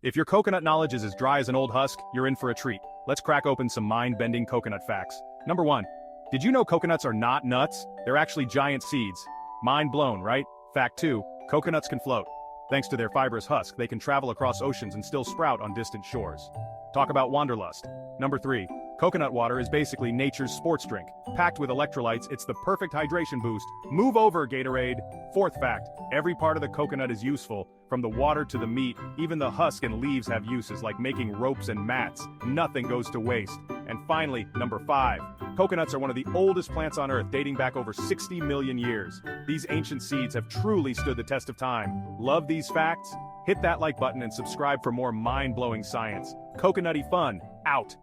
If your coconut knowledge is as dry as an old husk, you're in for a treat. Let's crack open some mind-bending coconut facts. Number 1. Did you know coconuts are not nuts? They're actually giant seeds. Mind blown, right? Fact 2. Coconuts can float. Thanks to their fibrous husk, they can travel across oceans and still sprout on distant shores. Talk about wanderlust. Number 3. Coconut water is basically nature's sports drink. Packed with electrolytes, it's the perfect hydration boost. Move over, Gatorade! Fourth fact, every part of the coconut is useful, from the water to the meat. Even the husk and leaves have uses like making ropes and mats. Nothing goes to waste. And finally, number 5. Coconuts are one of the oldest plants on Earth, dating back over 60 million years. These ancient seeds have truly stood the test of time. Love these facts? Hit that like button and subscribe for more mind-blowing science. Coconutty fun, out!